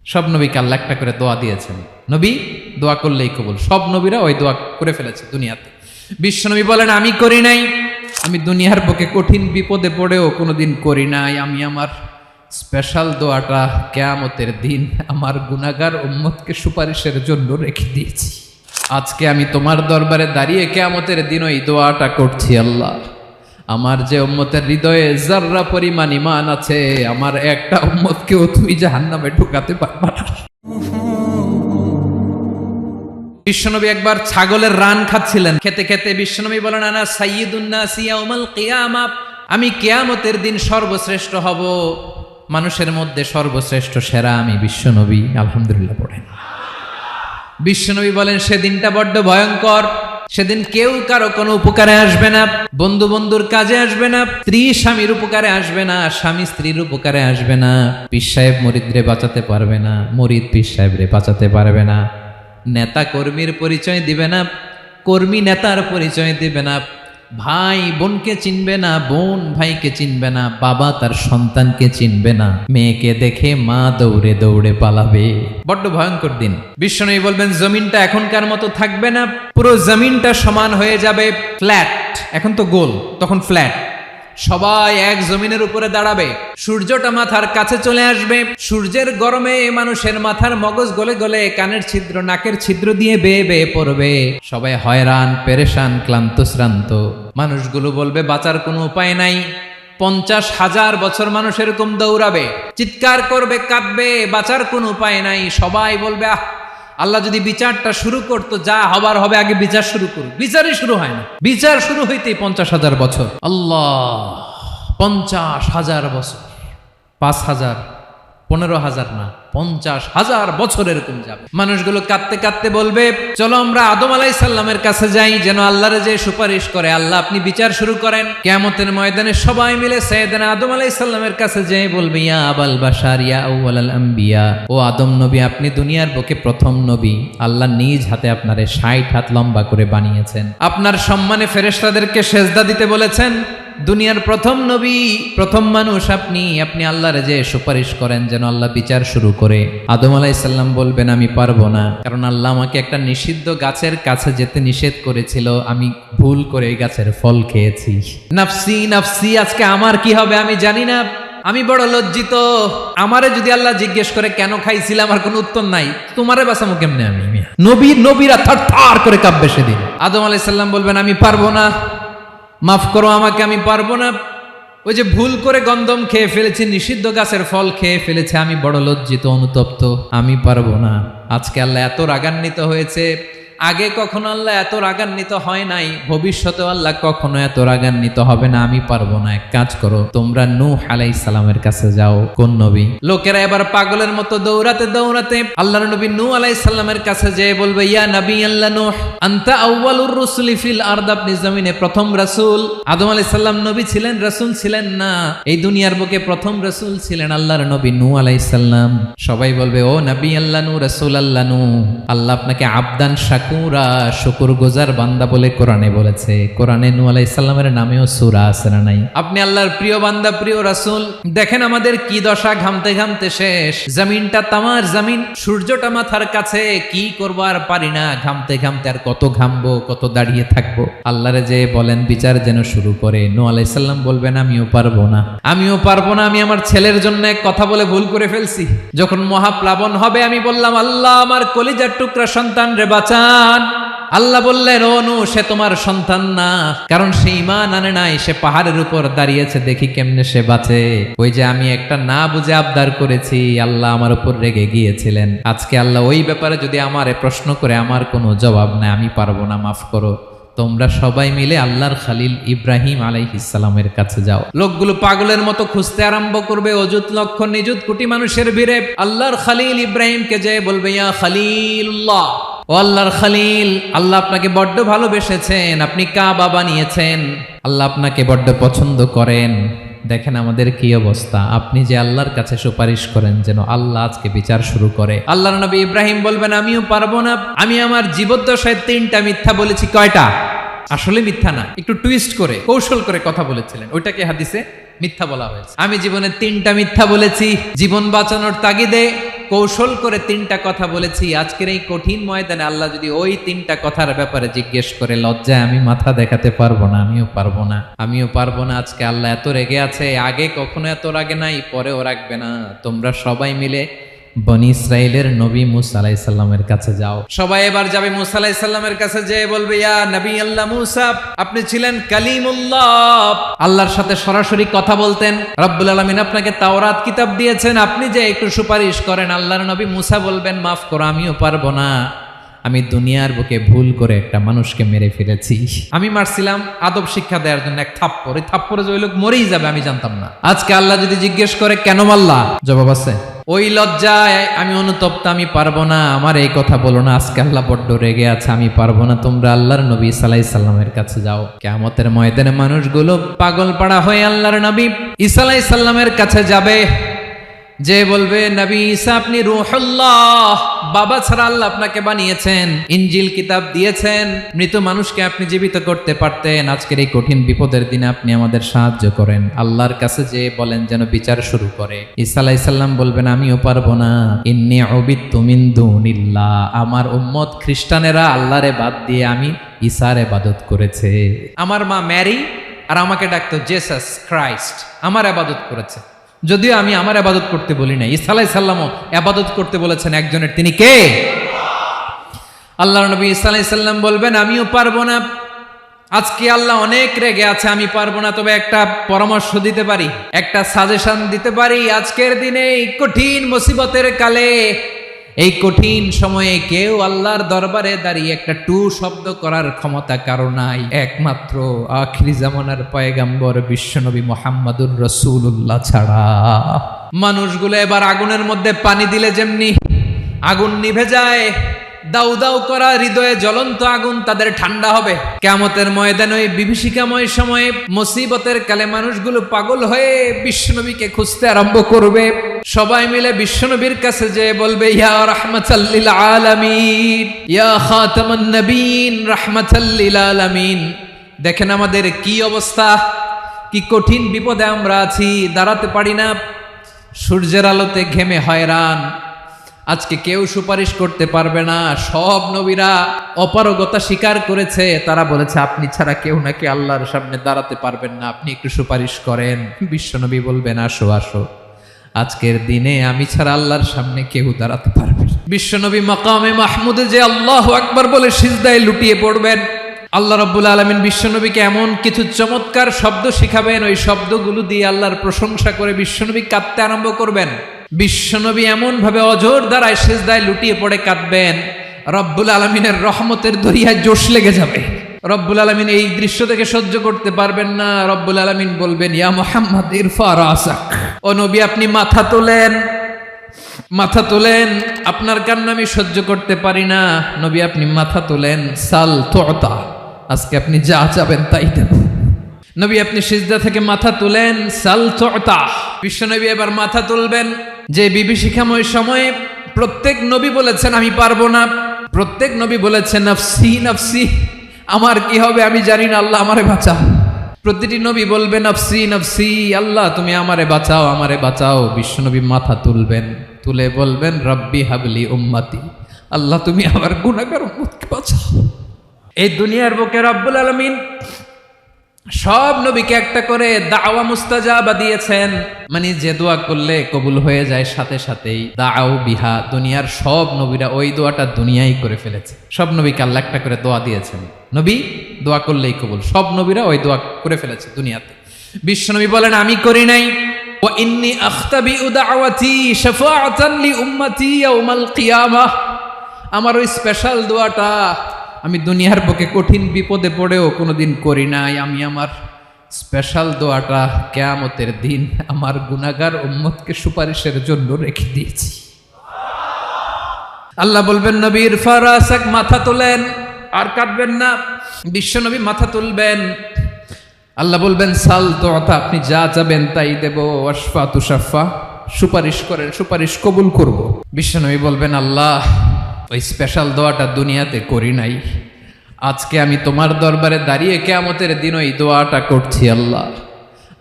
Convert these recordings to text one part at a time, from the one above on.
সব নবীকে আল্লাহ একটা করে দোয়া দিয়েছেন, নবী দোয়া করলেই কবুল। সব নবীরা ওই দোয়া করে ফেলেছে দুনিয়াতে। বিশ্বনবী বলেন আমি করি নাই, আমি দুনিয়ার বুকে কঠিন বিপদে পড়েও কোনোদিন করি নাই। আমি আমার স্পেশাল দোয়াটা কিয়ামতের দিন আমার গুনাহগার উম্মতকে সুপারিশের জন্য রেখে দিয়েছি। আজকে আমি তোমার দরবারে দাঁড়িয়ে কিয়ামতের দিন ওই দোয়াটা করছি, আল্লাহ আমার যে উম্মতের হৃদয়ে যাররা পরিমাণ ঈমান আছে, আমার একটা উম্মতকেও তুমি জাহান্নামে ঢুকাতে পারবা না। বিশ্বনবী একবার ছাগলের রান খাচ্ছিলেন, খেতে খেতে বিশ্বনবী বলেন আনা সাইয়্যিদুন নাসি ইয়াউমাল কিয়ামা, আমি কিয়ামতের দিন সর্বশ্রেষ্ঠ হব, মানুষের মধ্যে সর্বশ্রেষ্ঠ সেরা আমি বিশ্বনবী। আলহামদুলিল্লাহ পড়েন। বিশ্বনবী বলেন সেদিনটা বড্ড ভয়ঙ্কর, সেদিন কেউ কারো কোনো উপকারে আসবে না, বন্ধু বন্ধুর কাজে আসবে না, স্ত্রী স্বামীর উপকারে আসবে না, স্বামী স্ত্রীর উপকারে আসবে না, পীর সাহেব মুরিদরে বাঁচাতে পারবে না, মুরিদ পীর সাহেবরে বাঁচাতে পারবে না, নেতা কর্মীর পরিচয় দিবে না, কর্মী নেতার পরিচয় দিবে না, ভাই বোনকে চিনবে না, বোন ভাইকে চিনবে না, বাবা তার সন্তানকে চিনবে না, মেয়েকে দেখে মা দৌড়ে দৌড়ে পালাবে। বড্ড ভয়ঙ্কর দিন। বিশ্বনবী বলবেন জমিনটা এখনকার মতো থাকবে না, পুরো জমিনটা সমান হয়ে যাবে, ফ্ল্যাট। এখন তো গোল, তখন ফ্ল্যাট। সবাই এক জমিনের উপরে দাঁড়াবে, সূর্যটা মাথার কাছে চলে আসবে, সূর্যের গরমে মানুষের মাথার মগজ গলে গলে কানের ছিদ্র নাকের ছিদ্র দিয়ে বেয়ে বেয়ে পড়বে। সবাই হয়রান পেরেশান ক্লান্ত শ্রান্ত। মানুষগুলো বলবে বাঁচার কোনো উপায় নাই। 50,000 বছর মানুষ এরকম দৌড়াবে, চিৎকার করবে, কাঁদবে, বাঁচার কোনো উপায় নাই। সবাই বলবে আহ, আল্লাহ যদি বিচারটা শুরু করতো, যা হবার হবে, আগে বিচার শুরু করুক। বিচারই শুরু হয় না, বিচার শুরু হইতেই 50,000 বছর। আল্লাহ, 50,000 বছর, 5,000, 15,000 না, 50,000 বছর এরকম যাবে। মানুষগুলো কাঁদতে কাঁদতে বলবে চলো আমরা আদম আলাইহিস সালামের কাছে যাই, যেন আল্লাহর যে সুপারিশ করে, আল্লাহ আপনি বিচার শুরু করেন। কিয়ামতের ময়দানে সবাই মিলে সাইয়েদনা আদম আলাইহিস সালামের কাছে যেয়ে বলবে ইয়া আবাল বাশার ইয়া আউয়ালাল আম্বিয়া, ও আদম নবী আপনি দুনিয়ার বুকে প্রথম নবী, আল্লাহ নিজ হাতে আপনারে 60 হাত লম্বা করে বানিয়েছেন, আপনার সম্মানে ফেরেশতাদেরকে সেজদা দিতে বলেছেন, দুনিয়ার প্রথম নবী প্রথম মানুষ আপনি, আপনি আল্লাহর যে সুপারিশ করেন যেন আল্লাহ বিচার শুরু করে। আদম আলাইহিস সালাম বলবেন আমি পারবো না, কারণ আল্লাহ আমাকে একটা নিষিদ্ধ গাছের কাছে যেতে নিষেধ করেছিল, আমি ভুল করে এই গাছের ফল খেয়েছি। নাফসি নাফসি, আজকে আমার কি হবে আমি জানি না, আমি বড় লজ্জিত। আমারে যদি আল্লাহ জিজ্ঞেস করে কেন খাইছিলাম, আমার কোনো উত্তর নাই, তোমারে বাঁচামো কেমনে আমি? নবীরা থার করে কাঁপবে সেদিন। আদম আলাইহিস সালাম বলবেন আমি পারবো না, মাফ করো আমাকে, আমি পারবো না, ওই যে ভুল করে গন্ধম খেয়ে ফেলেছি, নিষিদ্ধ গাছের ফল খেয়ে ফেলেছে, আমি বড় লজ্জিত অনুতপ্ত, আমি পারবো না। আজকে আল্লাহ এত রাগান্বিত হয়েছে, আগে কখনো আল্লাহ এত রাগান্বিত হয় নাই, ভবিষ্যতে আল্লাহ কখনো এত রাগান্বিত হবে না, আমি পারবো না। এক কাজ করো, তোমরা নূহ আলাইহিস সালামের কাছে যাও। কোন নবী? লোকেরা এবার পাগলের মতো দৌড়াতে দৌড়াতে আল্লাহর নবী নূহ আলাইহিস সালামের কাছে যেয়ে বলবে ইয়া নবী আল্লাহ নূহ আনতা আউয়ালুর রুসুলি ফিল আরদ, আপনি জমিনে প্রথম রাসূল। আদম আলাইহিস সালাম নবী ছিলেন, রাসূল ছিলেন না, এই দুনিয়ার বুকে প্রথম রাসূল ছিলেন আল্লাহর নবী নূহ আলাইহিস সালাম। সবাই বলবে ও নবী আল্লাহ নূহ, রাসূল আল্লাহ নূহ, আল্লাহ আপনাকে আবদান শাকুরা, শুকর গুজার বান্দা বলে কোরআনে বলেছে। কোরআনে নূহ আলাইহিস সালামের নামেও সূরা আছে না নাই? আপনি আল্লাহর প্রিয় বান্দা, প্রিয় রাসূল। দেখেন আমাদের কি দশা, ঘামতে ঘামতে শেষ, জমিনটা তামার জমিন, সূর্যটা মাথার কাছে, কি করবো আর পারি না, ঘামতে ঘামতে আর কত ঘামবো, কত দাঁড়িয়ে থাকবো। আল্লাহরে যে বলেন বিচার যেন শুরু করে। নূহ আলাইহিস সালাম বলবেন আমিও পারবো না, আমিও পারবো না, আমি আমার ছেলের জন্য এক কথা বলে ভুল করে ফেলছি। যখন মহাপ্লাবন হবে আমি বললাম আল্লাহ আমার কলিজার টুকরা সন্তান রে বাঁচান। আল্লাহ বললেন ও নূহ সে তোমার সন্তান না, কারণ সে ঈমান আনে নাই, সে পাহাড়ের উপর দাঁড়িয়েছে, দেখি কেমনে সে বাঁচে। ওই যে আমি একটা না বুঝে আবদার করেছি, আল্লাহ আমার উপর রেগে গিয়েছিলেন। আজকে আল্লাহ ওই ব্যাপারে যদি আমারে প্রশ্ন করে, আমার কোনো জবাব নাই, আমি পারবো না, মাফ করো। তোমরা সবাই মিলে আল্লাহর খালিল ইব্রাহিম আলাইহিস সালামের কাছে যাও। লোকগুলো পাগলের মতো খুঁজতে আরম্ভ করবে, অযুত লক্ষ নিযুত কোটি মানুষের ভিড়ে আল্লাহর খালিল ইব্রাহিমকে যেয়ে বলবে ইয়া খালিলুল্লাহ, ও আল্লাহর খালিল, আল্লাহ আপনাকে বড্ড ভালোবেসেছেন, আপনি কাবা বানিয়েছেন, আল্লাহ আপনাকে বড্ড পছন্দ করেন। দেখেন আমাদের কি অবস্থা, আপনি যে আল্লাহর কাছে সুপারিশ করেন যেন আল্লাহ আজকে বিচার শুরু করে। আল্লাহর নবী ইব্রাহিম বলবেন আমিও পারবো না, আমি আমার জীবদ্দশায় 3টা মিথ্যা বলেছি। কয়টা? আসলে মিথ্যা না, একটু টুইস্ট করে কৌশল করে কথা বলেছিলেন, ওইটাকে হাদিসে মিথ্যা বলা হয়েছে। আমি জীবনে 3টা মিথ্যা বলেছি, জীবন বাঁচানোর তাগিদে কৌশল করে 3টা কথা বলেছি। আজকের এই কঠিন ময়দানে আল্লাহ যদি ওই 3টা কথার ব্যাপারে জিজ্ঞেস করে, লজ্জায় আমি মাথা দেখাতে পারবো না, আমিও পারবো না। আজকে আল্লাহ এত রেগে আছে, আগে কখনো এত রাগে নাই, পরেও রাখবে না। তোমরা সবাই মিলে বনি ইসরাইলের নবী মুসা আলাইহিস সালামের কাছে যাও। সবাই এবার যাবে মুসা আলাইহিস সালামের কাছে, যেয়ে বলবে, ইয়া নবী আল্লাহ মুসা, আপনি ছিলেন কালিমুল্লাহ, আল্লাহর সাথে সরাসরি কথা বলতেন। রব্বুল আলামিন আপনাকে তাওরাত কিতাব দিয়েছেন, আপনি যে একটু সুপারিশ করেন। আল্লাহর নবী মুসা বলবেন, মাফ করো, আমিও পারবো না। আমি দুনিয়ার বুকে ভুল করে একটা মানুষকে মেরে ফেলেছি। আমি মারছিলাম আদব শিক্ষা দেওয়ার জন্য এক থাপ্পড়, এই থাপ্পড়ে যে ওই লোক মরেই যাবে আমি জানতাম না। আজকে আল্লাহ যদি জিজ্ঞেস করে কেন মারলা, জবাব আছে। ওই লজ্জায় আমি অনুতপ্ত, আমি পারবো না, আমার এই কথা বলো না। আজকে আল্লাহ বড্ড রেগে আছে, আমি পারবো না। তোমরা আল্লাহর নবী ঈসা আলাইহিস সালামের কাছে যাও। কিয়ামতের ময়দানে মানুষগুলো পাগল পাড়া হয়ে আল্লাহর নবী ঈসা আলাইহিস সালামের কাছে যাবে, যে বলবে, নবী ঈসা আপনি রূহুল্লাহ, বাবা ছাড়া আল্লাহ আপনাকে বানিয়েছেন, ইনজিল কিতাব দিয়েছেন, মৃত মানুষকে আপনি জীবিত করতে পারতেন। আজকের এই কঠিন বিপদের দিনে আপনি আমাদের সাহায্য করেন। আল্লাহর কাছে যে বলেন যেন বিচার শুরু করে। ঈসা আলাইহিস সালাম বলবেন, আমিও পারবো না। ইন্নী উবিদতু মিন দুনিল্লাহ, আমার উম্মত খ্রিস্টানেরা আল্লাহরে বাদ দিয়ে আমি ঈসার ইবাদত করেছে। আমার মা ম্যারি আর আমাকে ডাকতো জেসাস ক্রাইস্ট, আমার ইবাদত করেছে। যদিও আমি আমার ইবাদত করতে বলি না, ঈসা আলাইহিস সালামও ইবাদত করতে বলেছেন একজনের, তিনি কে? আল্লাহর নবী ঈসা আলাইহিস সালাম বলবেন, আমিও পারবো না। আজকে আল্লাহ অনেক রেগে আছে, আমি পারবো না। তবে একটা পরামর্শ দিতে পারি, একটা সাজেশন দিতে পারি। আজকের দিনে এই কঠিন মুসিবতের কালে, এই কঠিন সময়ে কেউ আল্লাহর দরবারে দাঁড়িয়ে একটা টু শব্দ করার ক্ষমতা কারো নাই, একমাত্র আখিরি জামানার পয়গাম্বর বিশ্বনবী মুহাম্মাদুর রাসূলুল্লাহ ছাড়া। মানুষগুলো এবার আগুনের মধ্যে পানি দিলে যেমনি আগুন নিভে যায়, দাউ দাউ করা হৃদয়ে জ্বলন্ত আগুন তাদের ঠান্ডা হবে। কিয়ামতের ময়দানে ওই বিভীষিকাময় সময়ে, মুসিবতের কালে মানুষগুলো পাগল হয়ে বিশ্বনবীকে খুঁজতে আরম্ভ করবে। সবাই মিলে বিশ্বনবীর কাছে যেয়ে বলবে, ইয়া রাহমাতাল লিল আলামিন, ইয়া খাতামান নবীন, রাহমাতাল লিল আলামিন। দেখেন আমাদের কি অবস্থা, কি কঠিন বিপদে আমরা আছি, দাঁড়াতে পারি না, সূর্যের আলোতে ঘেমে হয়রান। আজকে কেউ সুপারিশ করতে পারবে না। সব নবীরা অপারগতা স্বীকার করেছে, তারা বলেছে আপনি ছাড়া কেউ নাকি আল্লাহর সামনে দাঁড়াতে পারবেন না, আপনি একটু সুপারিশ করেন। বিশ্বনবী বলবেন, আসো আসো, আজকের দিনে আমি ছাড়া আল্লাহর সামনে কেউ দাঁড়াতে পারবে না। বিশ্বনবী মাকামে মাহমুদে যে আল্লাহু আকবার বলে সিজদায় লুটিয়ে পড়বেন। আল্লাহ রাব্বুল আলামিন বিশ্বনবীকে এমন কিছু চমৎকার শব্দ শিখাবেন, ওই শব্দগুলো দিয়ে আল্লাহর প্রশংসা করে বিশ্বনবী কাঁদতে আরম্ভ করবেন। বিশ্বনবী এমন ভাবে অজর দ্বারায় সিজদায় লুটিয়ে পড়ে কাঁদবেন, রব্বুল আলামিনের রহমতের দরিয়ায় জোশ লেগে যাবে। রব্বুল আলামিন এই দৃশ্য থেকে সহ্য করতে পারবেন না। রব্বুল আলামিন বলবেন, ইয়া মুহাম্মদ ইরফা রাসাক, ও নবী আপনি মাথা তোলেন, মাথা তোলেন, আপনার কান্না আমি সহ্য করতে পারি না। নবী আপনি মাথা তোলেন, সাল তুতা, আজকে আপনি যা চাবেন তাই দেব। নবী আপনি সিজদা থেকে মাথা তুলেন, সাল তুতা। বিশ্বনবী এবার মাথা তুলবেন। যে বিভীষিকাময় সময়ে প্রত্যেক নবী বলেছেন আমি পারবো না, প্রত্যেক নবী বলেছেন নফসি নফসি, আমার কি হবে আমি জানি না, আল্লাহ আমারে বাঁচাও। প্রতিটি নবী বলবে নফসি নফসি, আল্লাহ তুমি আমারে বাঁচাও, আমারে বাঁচাও। বিশ্বনবী মাথা তুলবেন, তুলে বলবেন রব্বি হাবলি উম্মতি, আল্লাহ তুমি আমার গুনাহগার উম্মতকে বাঁচাও। এই দুনিয়ার বুকে রব্বুল আলামিন সব নবীকে একটা করে দাওয়া মুস্তাজাবা দিয়েছেন, মানে যে দোয়া করলে কবুল হয়ে যায় সাথে সাথেই। দাও বিহা, দুনিয়ার সব নবীরা ওই দোয়াটা দুনিয়ায় করে ফেলেছে। সব নবীকে আল্লাহ একটা করে দোয়া দিয়েছেন, নবী দোয়া করলেই কবুল। সব নবীরা ওই দোয়া করে ফেলেছে দুনিয়াতে। বিশ্বনবী বলেন আমি করি নাই। ওয়া ইন্নী আখতাবিউ দাওয়াতি শাফাআতান লি উম্মতি ইয়াউমাল কিয়ামাহ, আমার ওই স্পেশাল দোয়াটা আমি দুনিয়ার বুকে কঠিন বিপদে পড়েও কোনোদিন করি নাই। আমি আমার স্পেশাল দোয়াটা কিয়ামতের দিন আমার গুনাহগার উম্মতকে সুপারিশের জন্য রেখে দিয়েছি। আল্লাহ বলবেন নবী ইরফা রাসাক, মাথা তোলেন, আর কাটবেন না। বিশ্বনবী মাথা তুলবেন। আল্লাহ বলবেন সাল তুতা, আপনি যা চাবেন তাই দেব। ওয়াশফা তুশাফা, সুপারিশ করেন, সুপারিশ কবুল করব। বিশ্বনবী বলবেন আল্লাহ ওই স্পেশাল দোয়াটা দুনিয়াতে করি নাই, আজকে আমি তোমার দরবারে দাঁড়িয়ে কিয়ামতের দিন ওই দোয়াটা করছি। আল্লাহ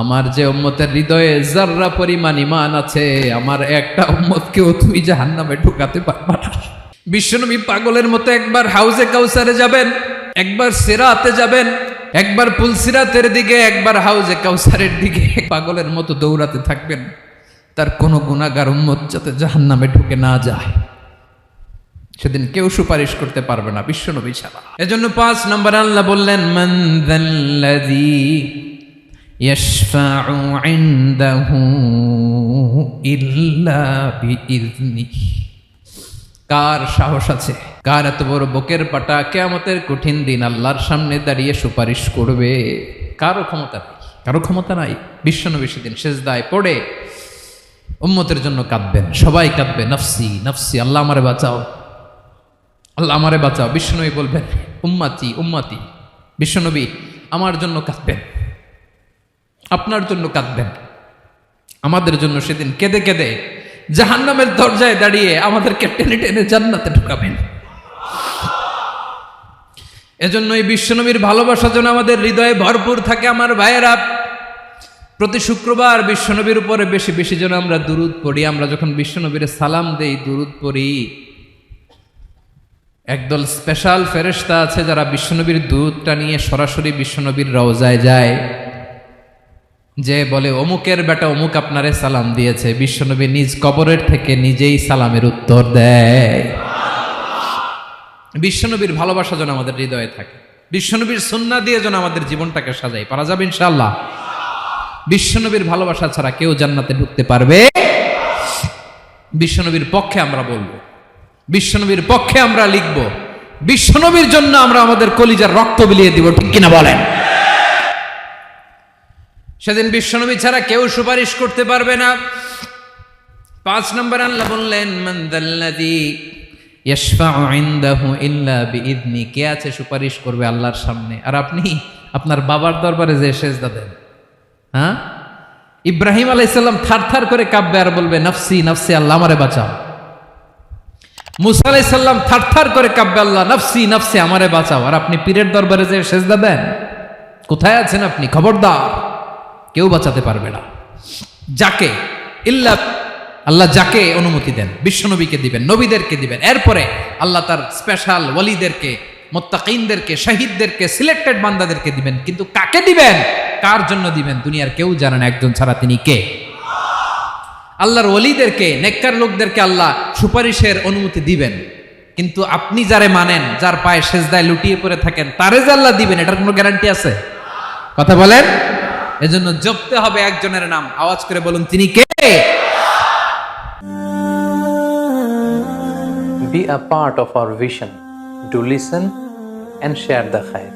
আমার যে উম্মতের হৃদয়ে যাররা পরিমাণ ঈমান আছে, আমার একটা উম্মতকেও তুই জাহান্নামে ঢুকাতে পারবা না। বিশ্বনবী পাগলের মতো একবার হাউজে কাউসারে যাবেন, একবার সিরাতে যাবেন, একবার পুলসিরাতের দিকে, একবার হাউজে কাউসারের দিকে পাগলের মতো দৌড়াতে থাকবেন, তার কোনো গুনাহগার উম্মত যাতে জাহান্নামে ঢুকে না যায়। সেদিন কেউ সুপারিশ করতে পারবে না বিশ্বনবী ছাড়া। এজন্য 5 নম্বর আল্লাহ বললেন, মান যাল্লাযী ইয়াশফাউ ইনদাহু ইল্লা বিইযনিহি। কার সাহস আছে, কার এত বড় বুকের পাটা কিয়ামতের কঠিন দিন আল্লাহর সামনে দাঁড়িয়ে সুপারিশ করবে? কারো ক্ষমতা নেই, কারো ক্ষমতা নাই। বিশ্বনবী সেদিন সিজদায় পড়ে উম্মতের জন্য কাঁদবেন, সবাই কাঁদবে, নফসি নফসি, আল্লাহ আমারে বাঁচাও, আল্লাহ আমারে বাঁচাও। বিশ্বনবী বলবেন, উম্মতি উম্মতি। বিশ্বনবী আমার জন্য কাঁদবেন, আপনার জন্য কাঁদবেন, আমাদের জন্য সেদিন কেঁদে কেঁদে জাহান্নামের দরজায় দাঁড়িয়ে আমাদেরকে টেনে টেনে জান্নাতে ঢুকাবেন। এজন্য এই বিশ্বনবীর ভালোবাসা যেন আমাদের হৃদয়ে ভরপুর থাকে। আমার ভাইয়েরা, প্রতি শুক্রবার বিশ্বনবীর উপরে বেশি বেশি যেন আমরা দুরূদ পড়ি। আমরা যখন বিশ্বনবীর সালাম দেই, দুরূদ পড়ি, একদল স্পেশাল ফেরেশতা আছে যারা বিশ্বনবীর দুধটা নিয়ে সরাসরি বিশ্বনবীর রওজায় যায়, যে বলে অমুকের বেটা অমুক আপনারে সালাম দিয়েছে। বিশ্বনবী নিজ কবরের থেকে নিজেই সালামের উত্তর দেয়। বিশ্বনবীর ভালোবাসা যেন আমাদের হৃদয়ে থাকে, বিশ্বনবীর সুন্নাহ দিয়ে যেন আমাদের জীবনটাকে সাজাই। পারা যাবে ইনশাআল্লাহ। বিশ্বনবীর ভালোবাসা ছাড়া কেউ জান্নাতে ঢুকতে পারবে? বিশ্বনবীর পক্ষে আমরা বলবো, বিশ্বনবীর পক্ষে আমরা লিখব, বিশ্বনবীর জন্য আমরা আমাদের কলিজার রক্ত বিলিয়ে দিব, ঠিক কিনা বলেন? সেদিন বিশ্বনবী ছাড়া কেউ সুপারিশ করতে পারবে না। 5 নম্বর আল্লাহ বললেন, মান যাল্লাযী ইয়াশফাউ ইনদাহু ইল্লা বিইযনি। কে আছে সুপারিশ করবে আল্লাহর সামনে? আর আপনি আপনার বাবার দরবারে যে সেজদা দেন, হ্যাঁ, ইব্রাহিম আলাইহিস সালাম থারথার করে কাঁপবে আর বলবে, নফসি নফসি, আল্লাহ আমারে বাঁচাও। মুসা আলাইহিস সালাম থারথার করে কাঁপবে, আল্লাহ নফসি নফসি, আমারে বাঁচাও। আর আপনি পীরের দরবারে যে সেজদা দেন, কোথায় আছেন আপনি? খবরদার, কেউ বাঁচাতে পারবে না। যাকে ইল্লা, আল্লাহ যাকে অনুমতি দেন, বিশ্বনবীকে দিবেন, নবীদেরকে দিবেন, এরপরে আল্লাহ তার স্পেশাল ওয়ালিদেরকে, মুত্তাকিনদেরকে, শহীদদেরকে, সিলেক্টেড বান্দাদেরকে দিবেন। কিন্তু কাকে দিবেন, কার জন্য দিবেন, দুনিয়ার কেউ জানে না, একজন ছাড়া, তিনি কে? আল্লাহর ওয়ালিদেরকে, নেককার লোকদেরকে আল্লাহ সুপারিশের অনুমতি দিবেন। কিন্তু আপনি যারে মানেন, যার পায়ে সেজদায় লুটিয়ে পড়ে থাকেন, তারে যে আল্লাহ দিবেন, এটার কোনো গ্যারান্টি আছে? কথা বলেন। এজন্য জপতে হবে একজনের নাম, আওয়াজ করে বলুন, তিনি কে? Be a part of our vision. Do listen and share the khair.